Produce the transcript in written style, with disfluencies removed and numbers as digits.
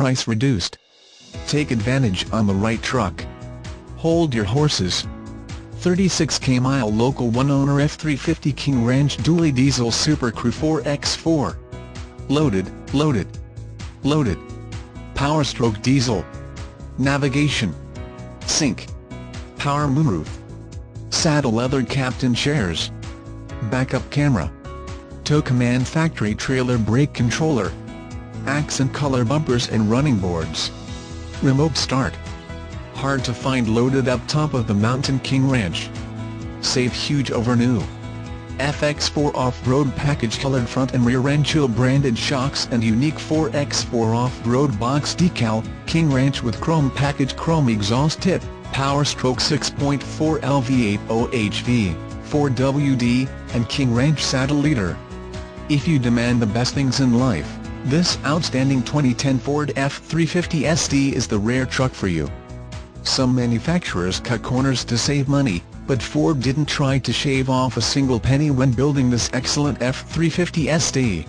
price reduced. Take advantage on the right truck. Hold your horses. 36k mile local 1-owner F350 King Ranch dually diesel Super Crew 4x4. Loaded, loaded, loaded. Power stroke diesel. Navigation. Sync. Power moonroof. Saddle leather captain chairs. Backup camera. Tow command factory trailer brake controller. Accent color bumpers and running boards. Remote start. Hard to find loaded up top of the mountain King Ranch. Save huge over new FX4 off-road package colored front and rear end chill branded shocks and unique 4x4 off-road box decal, King Ranch with chrome package chrome exhaust tip, power stroke 6.4 LV8 OHV, 4WD, and King Ranch saddle leader. If you demand the best things in life, this outstanding 2010 Ford F350 SD is the rare truck for you. Some manufacturers cut corners to save money, but Ford didn't try to shave off a single penny when building this excellent F350 SD.